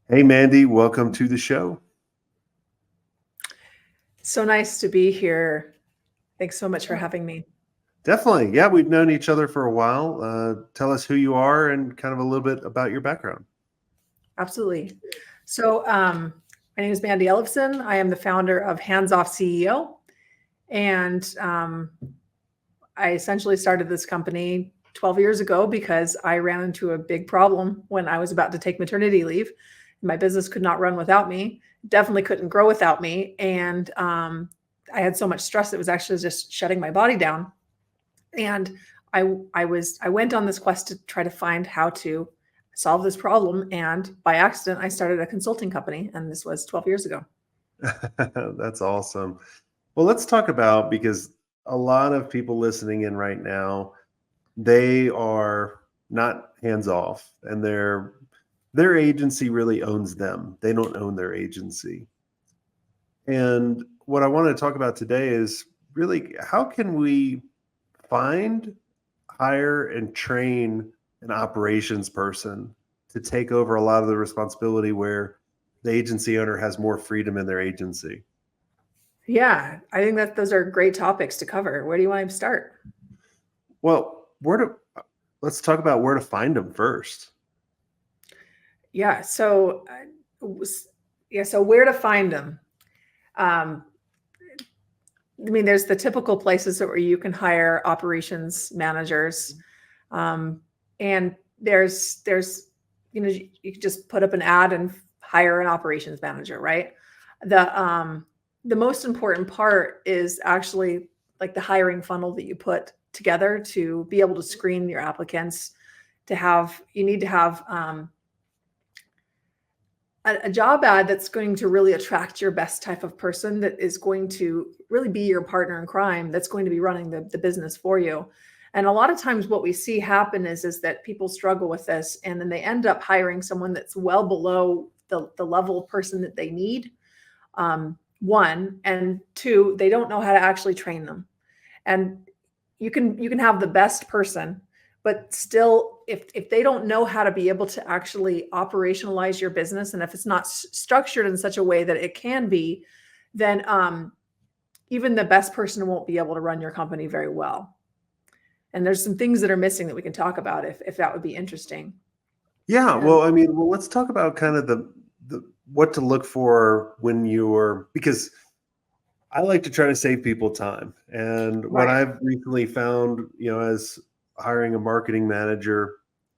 Hey, Mandy, welcome to the show. So nice to be here. Thanks so much for having me. Definitely. Yeah, we've known each other for a while. Tell us who you are and kind of a little bit about your background. Absolutely. So, my name is Mandi Ellefson. I am the founder of Hands Off CEO. And I essentially started this company 12 years ago because I ran into a big problem when I was about to take maternity leave. My business could not run without me, definitely couldn't grow without me. And I had so much stress, it was actually just shutting my body down. And I went on this quest to try to find how to solve this problem. And by accident, I started a consulting company, and this was 12 years ago. That's awesome. Well, let's talk about because a lot of people listening in right now, they are not hands off and their agency really owns them. They don't own their agency. And what I want to talk about today is really how can we find, hire, and train an operations person to take over a lot of the responsibility where the agency owner has more freedom in their agency. Yeah, I think that those are great topics to cover. Where do you want to start? Well, let's talk about where to find them first. Yeah, so where to find them? Um, I mean, there's the typical places where you can hire operations managers, um, and there's you can just put up an ad and hire an operations manager, right? The most important part is actually like the hiring funnel that you put together to be able to screen your applicants. You need to have a job ad that's going to really attract your best type of person, that is going to really be your partner in crime, that's going to be running the business for you. And a lot of times what we see happen is that people struggle with this, and then they end up hiring someone that's well below the level of person that they need. One, and two, they don't know how to actually train them. And you can have the best person, but still, if they don't know how to be able to actually operationalize your business, and if it's not structured in such a way that it can be, then even the best person won't be able to run your company very well. And there's some things that are missing that we can talk about if that would be interesting. Yeah, And well, I mean, well, let's talk about kind of the what to look for when you're because I like to try to save people time. And what right. I've recently found, as hiring a marketing manager,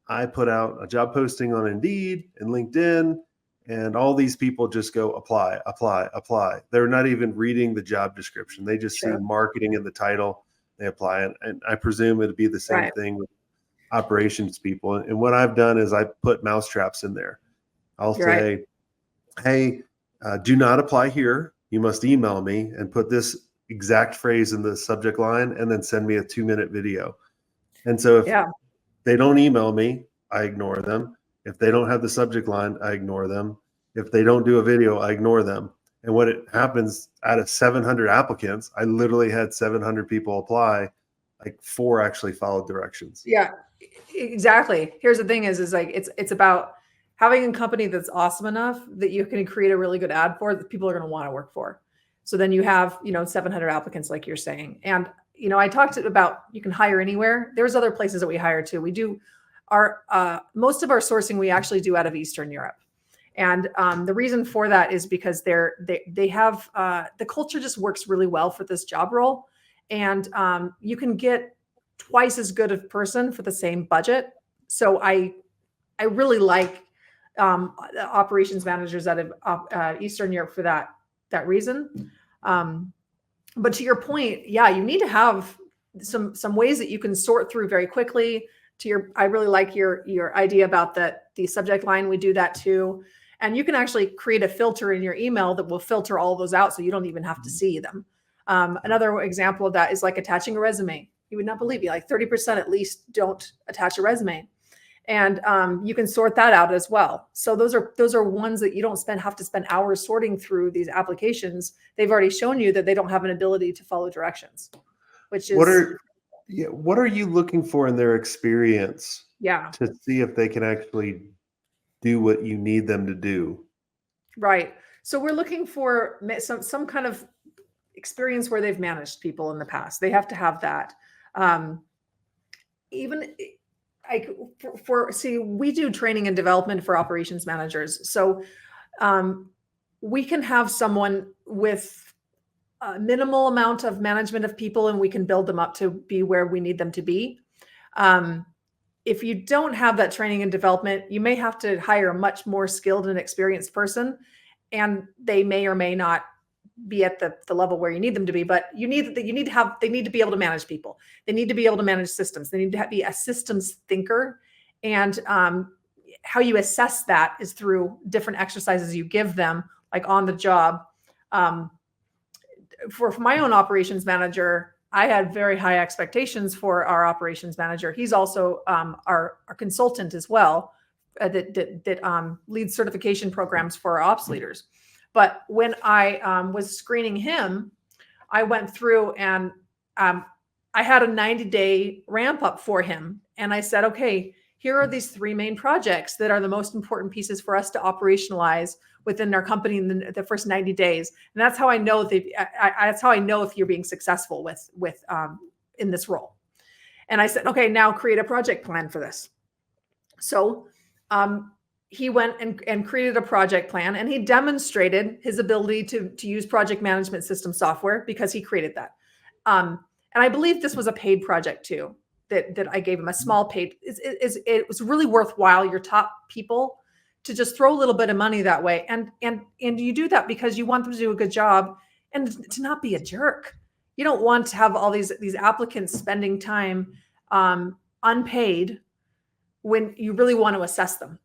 I put out a job posting on Indeed and LinkedIn, and all these people just go apply, apply, apply. They're not even reading the job description. They just see Sure. marketing in the title, they apply it. And I presume it'd be the same Right. thing with operations people. And what I've done is I put mousetraps in there. I'll You're right. say, hey, do not apply here. You must email me and put this exact phrase in the subject line and then send me a 2-minute video. And so if Yeah. they don't email me, I ignore them. If they don't have the subject line, I ignore them. If they don't do a video, I ignore them. And what it happens out of 700 applicants, I literally had 700 people apply, like 4 actually followed directions. Yeah, exactly. Here's the thing is like it's about having a company that's awesome enough that you can create a really good ad for that people are going to want to work for. So then you have, 700 applicants like you're saying. And I talked about you can hire anywhere. There's other places that we hire too. We do our most of our sourcing we actually do out of Eastern Europe. And the reason for that is because they have the culture just works really well for this job role, and you can get twice as good a person for the same budget. So I really like operations managers out of Eastern Europe for that reason. Um, but to your point, yeah, you need to have some ways that you can sort through very quickly. I really like your idea about the subject line. We do that too. And you can actually create a filter in your email that will filter all those out so you don't even have to see them. Another example of that is like attaching a resume. You would not believe me, like 30% at least don't attach a resume. And you can sort that out as well. So those are ones that you don't have to spend hours sorting through these applications. They've already shown you that they don't have an ability to follow directions, which What is, are Yeah, what are you looking for in their experience yeah. to see if they can actually do what you need them to do. Right. So we're looking for some kind of experience where they've managed people in the past. They have to have that. Even like see, we do training and development for operations managers. So we can have someone with a minimal amount of management of people, and we can build them up to be where we need them to be. If you don't have that training and development, you may have to hire a much more skilled and experienced person, and they may or may not be at the level where you need them to be. But they need to be able to manage people. They need to be able to manage systems. They need to be a systems thinker. And how you assess that is through different exercises you give them, like on the job. For my own operations manager, I had very high expectations for our operations manager. He's also our consultant as well, that leads certification programs for our ops leaders. But when I was screening him, I went through and I had a 90-day ramp up for him. And I said, okay, here are these 3 main projects that are the most important pieces for us to operationalize within our company in the first 90 days. And that's how I know that's how I know if you're being successful with in this role. And I said, okay, now create a project plan for this. So he went and created a project plan, and he demonstrated his ability to use project management system software because he created that. And I believe this was a paid project too, that I gave him a small paid. It was really worthwhile, your top people, to just throw a little bit of money that way. And you do that because you want them to do a good job and to not be a jerk. You don't want to have all these applicants spending time unpaid when you really want to assess them.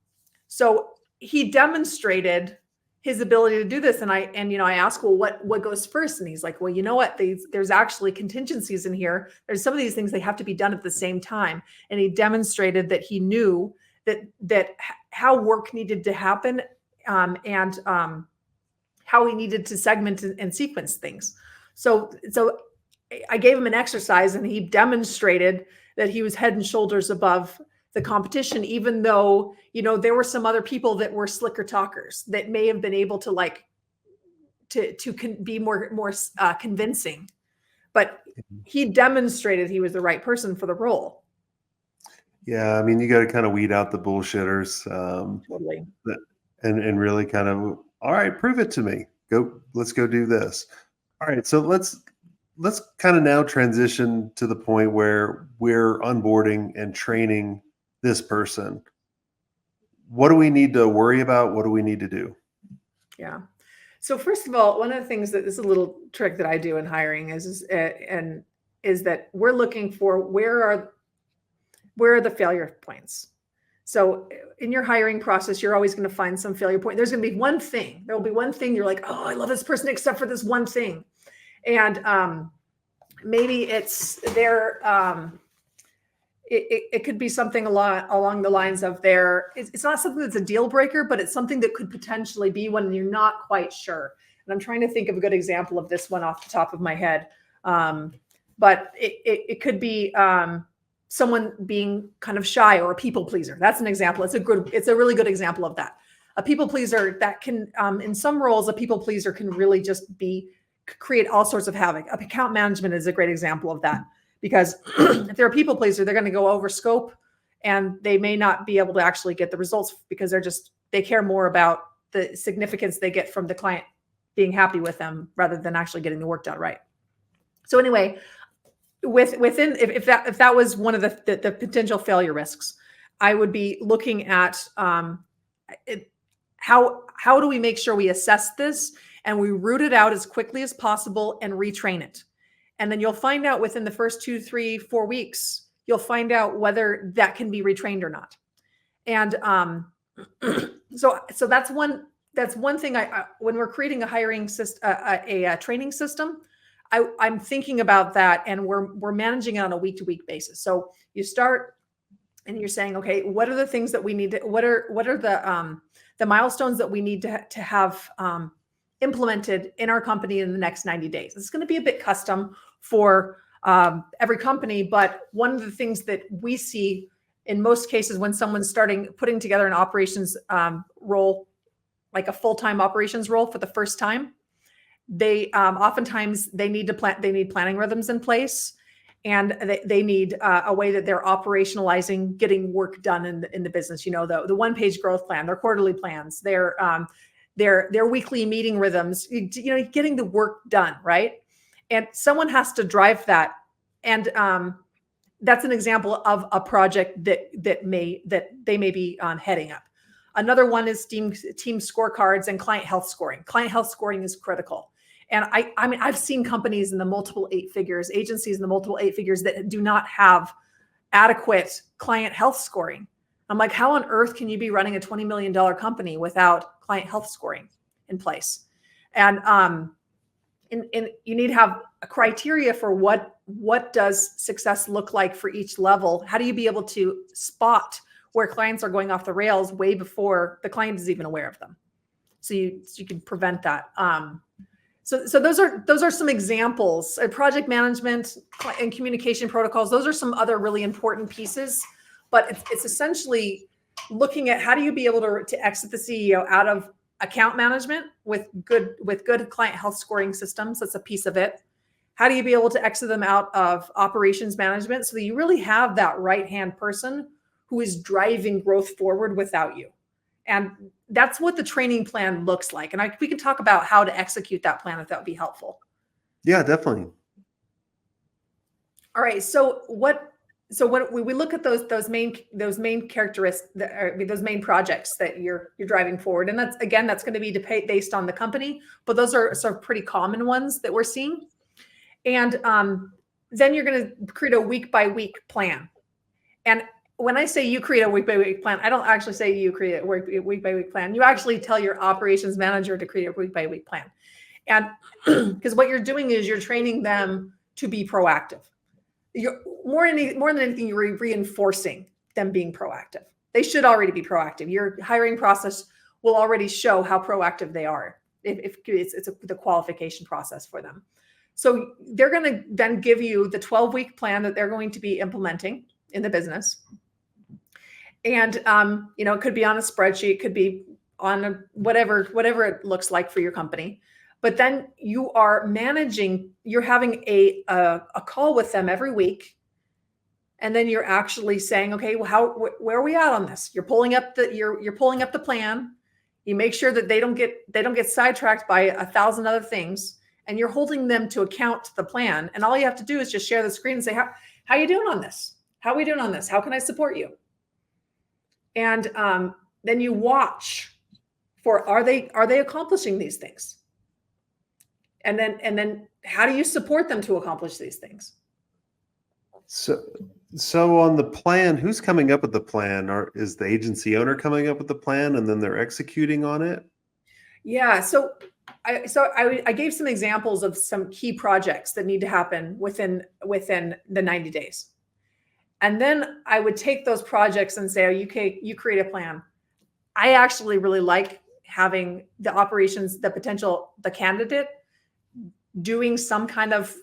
So he demonstrated his ability to do this. And I asked, well, what goes first? And he's like, well, you know what? There's actually contingencies in here. There's some of these things, they have to be done at the same time. And he demonstrated that he knew that how work needed to happen, and how he needed to segment and sequence things. So I gave him an exercise, and he demonstrated that he was head and shoulders above the competition, even though, there were some other people that were slicker talkers that may have been able to be more convincing, but he demonstrated he was the right person for the role. Yeah, I mean, you got to kind of weed out the bullshitters, Totally. and really kind of, all right, prove it to me. Let's go do this. All right, so let's kind of now transition to the point where we're onboarding and training this person. What do we need to worry about? What do we need to do? Yeah. So first of all, one of the things that this is a little trick that I do in hiring is that we're looking for where are the failure points. So in your hiring process, you're always going to find some failure point. There's going to be one thing. There will be one thing you're like, oh, I love this person except for this one thing. And maybe it's their, it could be something along the lines of it's not something that's a deal breaker, but it's something that could potentially be one you're not quite sure. And I'm trying to think of a good example of this one off the top of my head. But it could be someone being kind of shy or a people pleaser. That's an example. It's a really good example of that. A people pleaser that can, in some roles, a people pleaser can really just create all sorts of havoc. Account management is a great example of that, because if they're a people pleaser, they're going to go over scope, and they may not be able to actually get the results because they care more about the significance they get from the client being happy with them rather than actually getting the work done right. So anyway, if that was one of the potential failure risks, I would be looking at how do we make sure we assess this and we root it out as quickly as possible and retrain it. And then you'll find out within the first 2, 3, 4 weeks, you'll find out whether that can be retrained or not. And so that's one thing. When we're creating a hiring system, a training system, I'm thinking about that, and we're managing it on a week-to-week basis. So you start and you're saying, okay, what are the things that we need to, what are the milestones that we need to have implemented in our company in the next 90 days? It's going to be a bit custom for every company, but one of the things that we see in most cases, when someone's putting together an operations role, like a full-time operations role for the first time, they oftentimes they need planning rhythms in place, and they need a way that they're operationalizing getting work done in the business. The one-page growth plan, their quarterly plans, their weekly meeting rhythms, getting the work done, right? And someone has to drive that. And that's an example of a project that they may be heading up. Another one is team scorecards and client health scoring. Client health scoring is critical. And I mean, I've seen companies in the multiple 8 figures, agencies in the multiple 8 figures that do not have adequate client health scoring. I'm like, how on earth can you be running a $20 million company without client health scoring in place? And you need to have a criteria for what does success look like for each level. How do you be able to spot where clients are going off the rails way before the client is even aware of them? So you can prevent that. So those are some examples. Project management and communication protocols. Those are some other really important pieces. But it's essentially looking at how do you be able to exit the CEO out of account management with good client health scoring systems. That's a piece of it. How do you be able to exit them out of operations management so that you really have that right-hand person who is driving growth forward without you? And that's what the training plan looks like. And we can talk about how to execute that plan if that would be helpful. Yeah, definitely. All right. So when we look at those main characteristics, those main projects that you're driving forward, and that's going to be based on the company, but those are sort of pretty common ones that we're seeing. And then you're going to create a week by week plan. And when I say you create a week by week plan, I don't actually say you create a week by week plan. You actually tell your operations manager to create a week by week plan. And because what you're doing is you're training them to be proactive. You're more than anything, you're reinforcing them being proactive. They should already be proactive. Your hiring process will already show how proactive they are if it's the qualification process for them. So they're going to then give you the 12-week plan that they're going to be implementing in the business. And it could be on a spreadsheet, could be on whatever it looks like for your company. But then you are you're having a call with them every week. And then you're actually saying, okay, well, where are we at on this? You're pulling up the plan. You make sure that they don't get sidetracked by 1,000 other things, and you're holding them to account to the plan. And all you have to do is just share the screen and say, how you doing on this? How are we doing on this? How can I support you? And then you watch for, are they accomplishing these things? And then how do you support them to accomplish these things? So on the plan, who's coming up with the plan? Or is the agency owner coming up with the plan and then they're executing on it? Yeah. So I gave some examples of some key projects that need to happen within the 90 days. And then I would take those projects and say, you create a plan. I actually really like having the candidate doing some kind of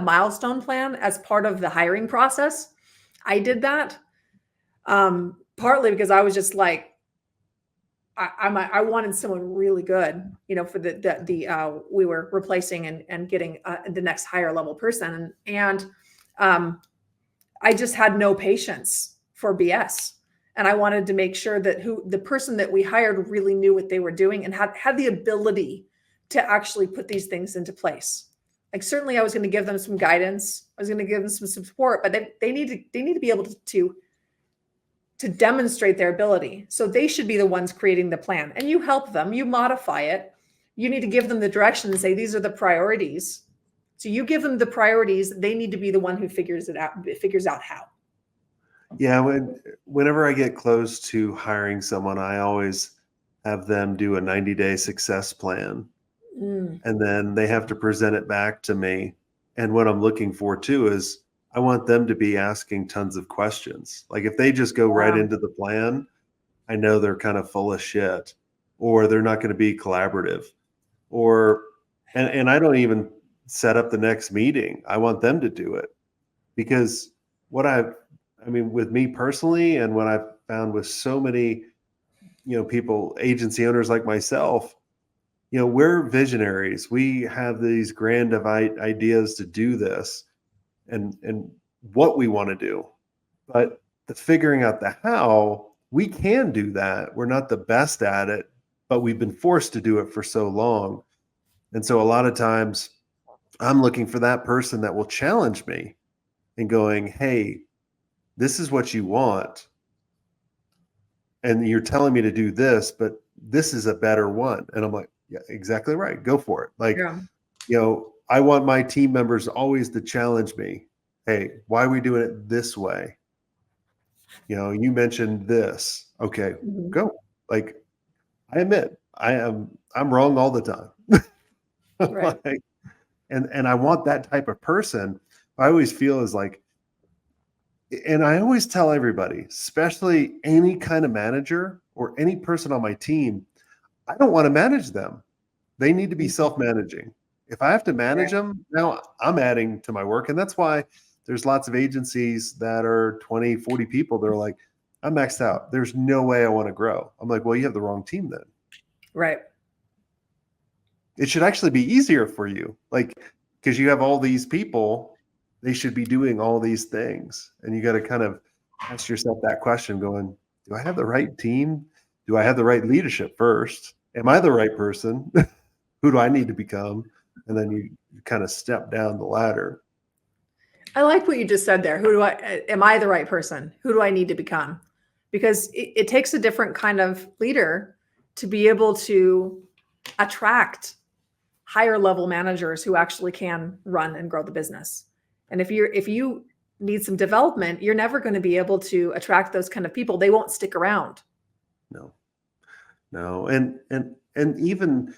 milestone plan as part of the hiring process. I did that partly because I was just like, I wanted someone really good, for we were replacing and getting the next higher level person, and I just had no patience for BS. And I wanted to make sure that the person that we hired really knew what they were doing and had the ability to actually put these things into place. Like, certainly I was going to give them some guidance. I was going to give them some support, but they need to be able to demonstrate their ability. So they should be the ones creating the plan, and you help them, you modify it. You need to give them the direction and say, these are the priorities. So you give them the priorities. They need to be the one who figures out how. Yeah. Whenever I get close to hiring someone, I always have them do a 90-day success plan. And then they have to present it back to me. And what I'm looking for too is I want them to be asking tons of questions. Like, if they just go right into the plan, I know they're kind of full of shit, or they're not going to be collaborative, and I don't even set up the next meeting. I want them to do it, because what I've I mean, with me personally, and what I've found with so many, people, agency owners like myself, we're visionaries. We have these grand ideas to do this and what we want to do. But the figuring out the how, we can do that. We're not the best at it, but we've been forced to do it for so long. And so a lot of times I'm looking for that person that will challenge me and going, hey, this is what you want. And you're telling me to do this, but this is a better one. And I'm like, yeah, exactly right. Go for it. Like, Yeah. I want my team members always to challenge me. Hey, why are we doing it this way? You mentioned this. Okay, Mhm. go. Like, I admit I'm wrong all the time. Right. Like, and I want that type of person. I always feel is like, and I always tell everybody, especially any kind of manager or any person on my team, I don't want to manage them. They need to be Mhm. self-managing. If I have to manage Right. them, now I'm adding to my work. And that's why there's lots of agencies that are 20, 40 people. They're like, I'm maxed out. There's no way I want to grow. I'm like, well, you have the wrong team then. Right. It should actually be easier for you. Like, because you have all these people, they should be doing all these things. And you got to kind of ask yourself that question going, do I have the right team? Do I have the right leadership first? Am I the right person? Who do I need to become? And then you kind of step down the ladder. I like what you just said there. Am I the right person? Who do I need to become? Because it takes a different kind of leader to be able to attract higher level managers who actually can run and grow the business. And if you need some development, you're never going to be able to attract those kind of people. They won't stick around. No, no. And even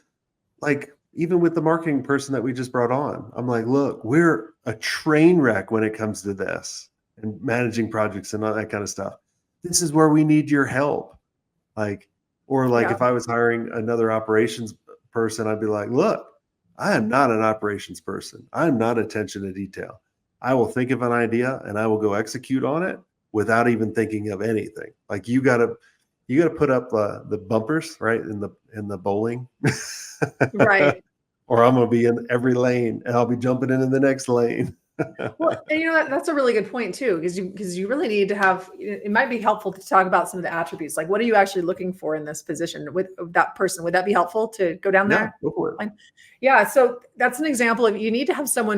with the marketing person that we just brought on, I'm like, look, we're a train wreck when it comes to this and managing projects and all that kind of stuff. This is where we need your help. Like, or like Yeah. if I was hiring another operations person, I'd be like, look, I am not an operations person. I'm not attention to detail. I will think of an idea and I will go execute on it without even thinking of anything. Like you gotta put up the bumpers right in the bowling, Right. or I'm gonna be in every lane and I'll be jumping into the next lane. Well, and that's a really good point too, because you really need to have. It might be helpful to talk about some of the attributes, like what are you actually looking for in this position with that person? Would that be helpful to go down Yeah, there? go for it. Fine. Yeah, so that's an example of you need to have someone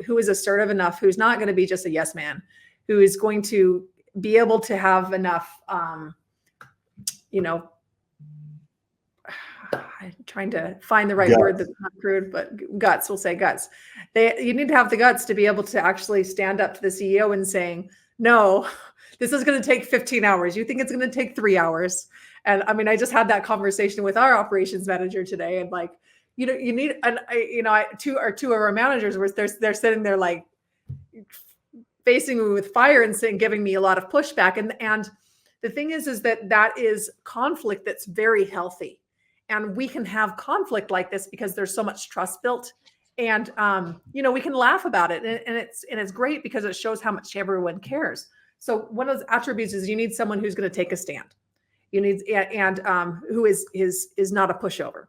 who is assertive enough, who's not going to be just a yes man, who is going to be able to have enough, you know, I'm trying to find the right word Guts. that's not crude, but guts, we'll say guts. You need to have the guts to be able to actually stand up to the CEO and saying, no, this is going to take 15 hours. You think it's going to take 3 hours? And I mean, I just had that conversation with our operations manager today, and like, you need, and two of our managers were they're sitting there like facing me with fire and saying, giving me a lot of pushback. And the thing is that is conflict that's very healthy. And we can have conflict like this because there's so much trust built. And we can laugh about it. And it's great because it shows how much everyone cares. So one of those attributes is you need someone who's going to take a stand. You need who is not a pushover.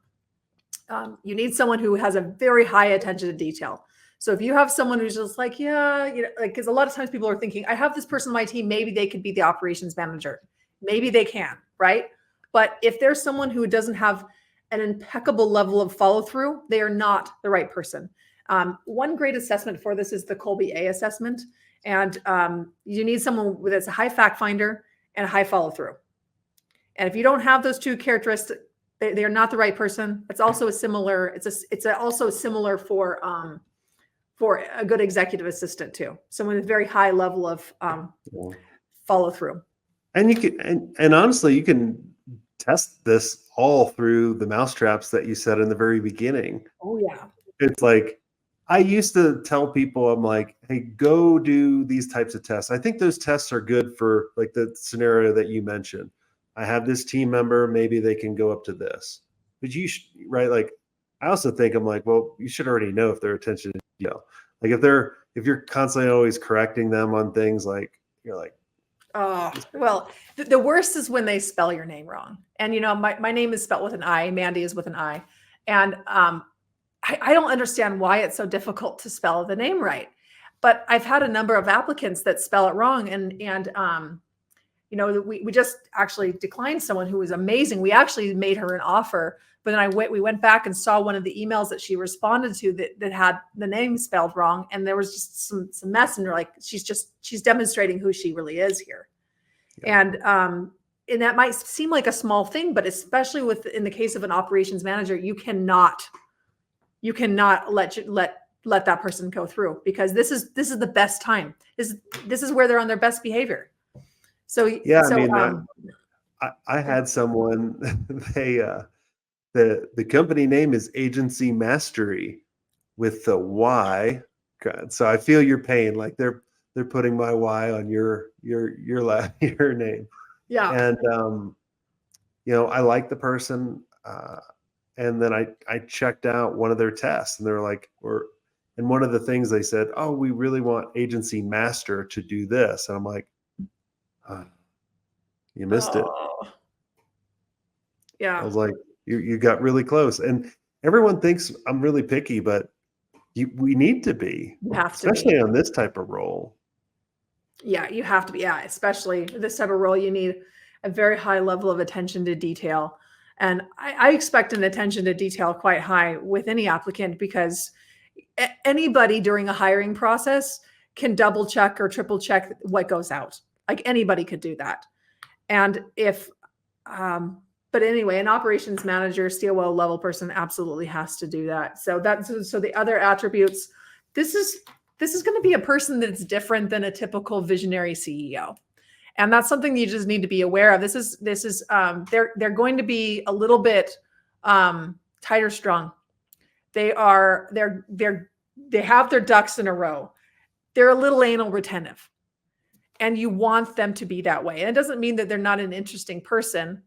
You need someone who has a very high attention to detail. So if you have someone who's just like, yeah, like, because a lot of times people are thinking, I have this person on my team, maybe they could be the operations manager. Maybe they can, right? But if there's someone who doesn't have an impeccable level of follow through, they are not the right person. One great assessment for this is the Colby A assessment. And you need someone that's a high fact finder and a high follow through. And if you don't have those two characteristics, they are not the right person. It's also similar for a good executive assistant too. Someone with very high level of follow through. And you can, and honestly, you can test this all through the mousetraps that you said in the very beginning. Oh yeah. It's like, I used to tell people, I'm like, hey, go do these types of tests. I think those tests are good for like the scenario that you mentioned. I have this team member, maybe they can go up to this. But right? Like, I also think I'm like, well, you should already know if their attention, like if you're constantly always correcting them on things, like you're like, Oh, well, the worst is when they spell your name wrong. And my name is spelled with an I. Mandy is with an I. And I don't understand why it's so difficult to spell the name right. But I've had a number of applicants that spell it wrong. We just actually declined someone who was amazing. We actually made her an offer, but then we went back and saw one of the emails that she responded to that had the name spelled wrong. And there was just some mess. And they're like, she's demonstrating who she really is here. Yeah. And that might seem like a small thing, but especially in the case of an operations manager, you cannot let that person go through, because this is the best time. This is where they're on their best behavior. So yeah, I had someone, the company name is Agency Mastery with the Y. So I feel your pain. Like they're putting my Y on your name. Yeah. And I like the person. And then I checked out one of their tests, and they were like, and one of the things they said, oh, we really want Agency Master to do this. And I'm like, you missed it. Yeah. I was like, you got really close. And everyone thinks I'm really picky, but we need to be. You have to, especially on this type of role. Yeah, you have to be. Yeah, especially this type of role, you need a very high level of attention to detail. And I expect an attention to detail quite high with any applicant, because anybody during a hiring process can double check or triple check what goes out. Like anybody could do that. And but anyway, an operations manager, COO level person absolutely has to do that. So the other attributes, this is going to be a person that's different than a typical visionary CEO. And that's something you just need to be aware of. They're going to be a little bit tighter strung. They have their ducks in a row. They're a little anal retentive, and you want them to be that way. And it doesn't mean that they're not an interesting person,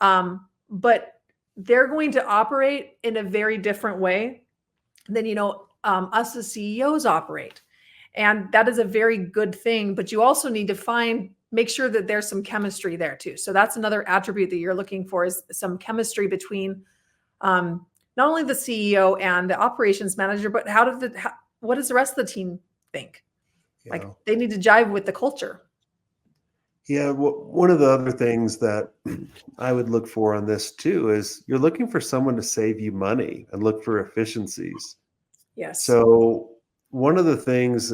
but they're going to operate in a very different way than us as CEOs operate. And that is a very good thing, but you also need to make sure that there's some chemistry there too. So that's another attribute that you're looking for, is some chemistry between not only the CEO and the operations manager, but what does the rest of the team think? Yeah. Like they need to jive with the culture. Yeah. One of the other things that I would look for on this too is you're looking for someone to save you money and look for efficiencies. Yes. So one of the things,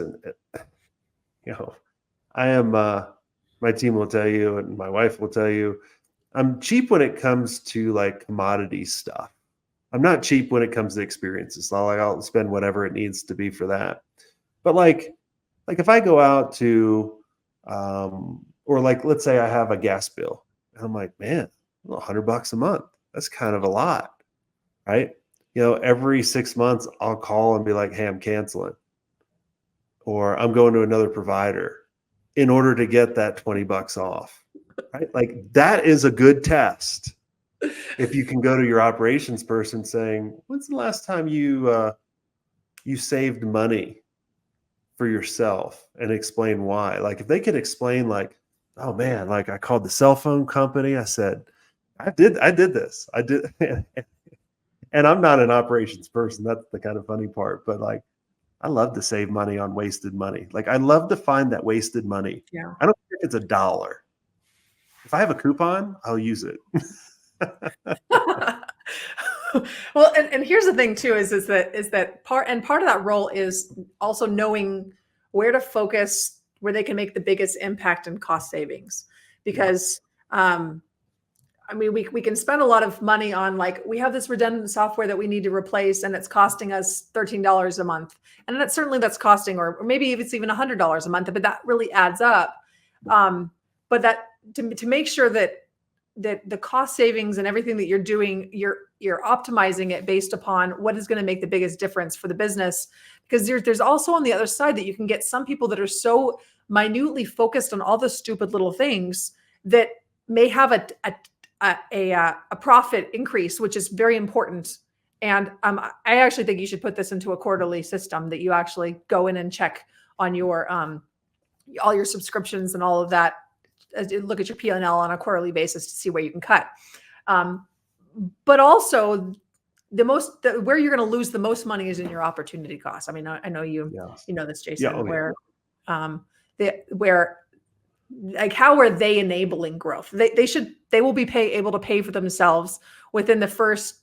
I am, my team will tell you, and my wife will tell you, I'm cheap when it comes to like commodity stuff. I'm not cheap when it comes to experiences. I'll spend whatever it needs to be for that. But like if I go out to, or like, let's say I have a gas bill, and I'm like, man, $100 a month. That's kind of a lot, right? Every 6 months I'll call and be like, hey, I'm canceling, or I'm going to another provider in order to get that $20 off, right? Like that is a good test. If you can go to your operations person saying, when's the last time you saved money for yourself, and explain why? Like if they could explain like, oh man, like I called the cell phone company. I said, I did this. I did. And I'm not an operations person. That's the kind of funny part. But like, I love to save money on wasted money. Like I love to find that wasted money. Yeah. I don't care if it's $1. If I have a coupon, I'll use it. Well, and here's the thing too, is that part of that role is also knowing where to focus, where they can make the biggest impact and cost savings. Because we can spend a lot of money on, like, we have this redundant software that we need to replace, and it's costing us $13 a month. And that's costing, or maybe if it's even $100 a month, but that really adds up. But that to make sure that the cost savings and everything that you're doing, you're optimizing it based upon what is going to make the biggest difference for the business. Because there's also on the other side that you can get some people that are so minutely focused on all the stupid little things that may have a profit increase, which is very important. And I actually think you should put this into a quarterly system, that you actually go in and check on your all your subscriptions and all of that look at your P&L on a quarterly basis to see where you can cut. But also where you're going to lose the most money is in your opportunity costs. I mean, I know you know this, Jason, Yeah. where like, how are they enabling growth? They will be able to pay for themselves within the first,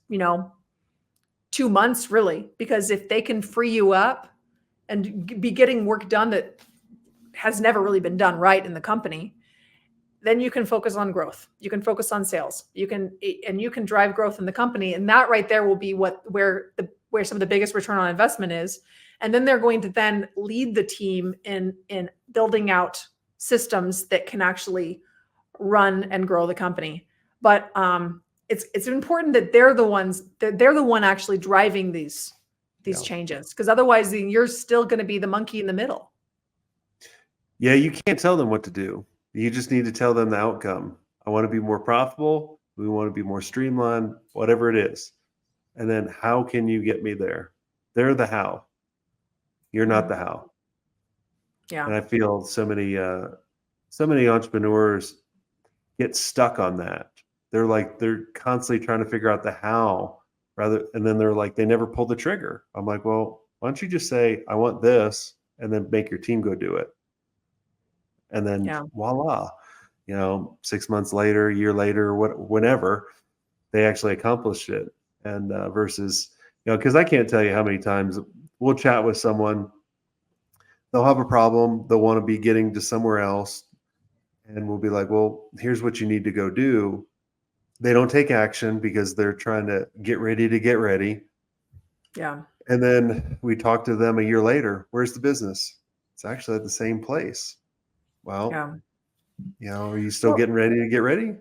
2 months, really, because if they can free you up and be getting work done that has never really been done right in the company, then you can focus on growth. You can focus on sales. You can drive growth in the company. And that right there will be where some of the biggest return on investment is. And then they're going to then lead the team in building out systems that can actually run and grow the company. But it's important that they're the one actually driving these changes, because otherwise you're still going to be the monkey in the middle. Yeah, you can't tell them what to do. You just need to tell them the outcome. I want to be more profitable. We want to be more streamlined, whatever it is. And then how can you get me there? They're the how. You're not the how. Yeah. And I feel so many entrepreneurs get stuck on that. They're constantly trying to figure out the how and then they're like, they never pull the trigger. I'm like, well, why don't you just say, I want this, and then make your team go do it. And then voila, 6 months later, a year later, whenever they actually accomplished it. And versus, because I can't tell you how many times we'll chat with someone, they'll have a problem, they'll want to be getting to somewhere else, and we'll be like, well, here's what you need to go do. They don't take action because they're trying to get ready to get ready. Yeah. And then we talk to them a year later. Where's the business? It's actually at the same place. Well, are you still getting ready to get ready?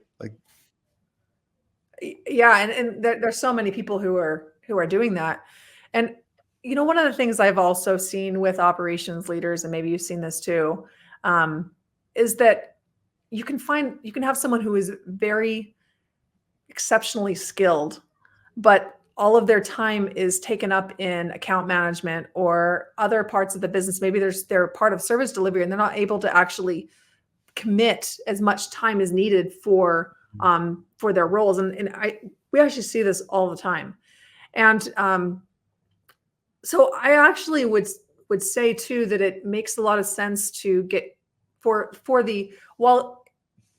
And there's so many people who are doing that. And one of the things I've also seen with operations leaders, and maybe you've seen this too, is that you can have someone who is very exceptionally skilled, but all of their time is taken up in account management or other parts of the business. Maybe they're part of service delivery and they're not able to actually commit as much time as needed for their roles. And we actually see this all the time. And so I actually would say too, that it makes a lot of sense to get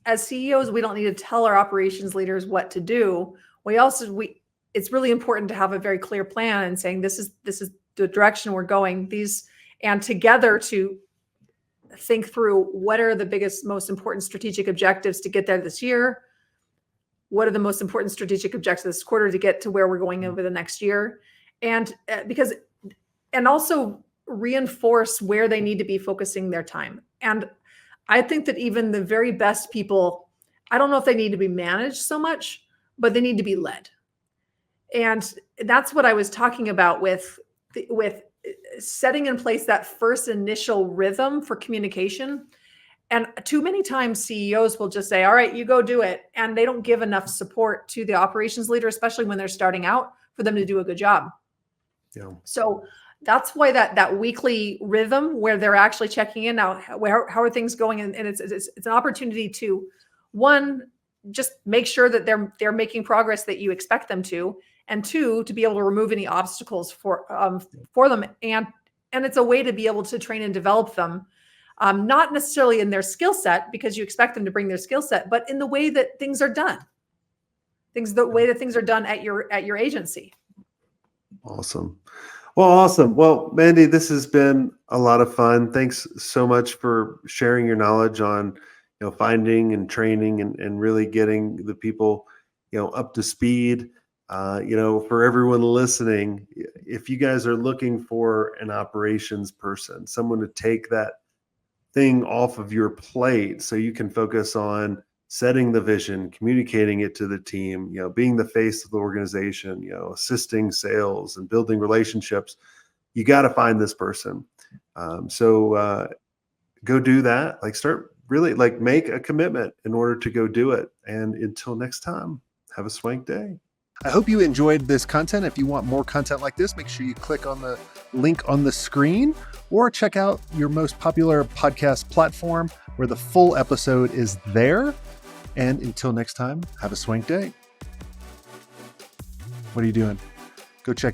as CEOs, we don't need to tell our operations leaders what to do. It's really important to have a very clear plan and saying, this is the direction we're going, and together to think through what are the biggest, most important strategic objectives to get there this year. What are the most important strategic objectives this quarter to get to where we're going over the next year? And also reinforce where they need to be focusing their time. And I think that even the very best people, I don't know if they need to be managed so much, but they need to be led. And that's what I was talking about with setting in place that first initial rhythm for communication. And too many times CEOs will just say, all right, you go do it. And they don't give enough support to the operations leader, especially when they're starting out, for them to do a good job. Yeah. So that's why that weekly rhythm where they're actually checking in now, how are things going? And it's an opportunity to, one, just make sure that they're making progress that you expect them to, and two, to be able to remove any obstacles for them. And it's a way to be able to train and develop them, not necessarily in their skill set, because you expect them to bring their skill set, but in the way that things are done, the way that things are done at your agency. Awesome. Well, Mandi, this has been a lot of fun. Thanks so much for sharing your knowledge on, finding and training and really getting the people, up to speed. For everyone listening, if you guys are looking for an operations person, someone to take that thing off of your plate so you can focus on setting the vision, communicating it to the team, being the face of the organization, assisting sales and building relationships, you got to find this person. So go do that. Start really make a commitment in order to go do it. And until next time, have a swank day. I hope you enjoyed this content. If you want more content like this, make sure you click on the link on the screen or check out your most popular podcast platform. where the full episode is there. And until next time, have a swank day. What are you doing? Go check it out.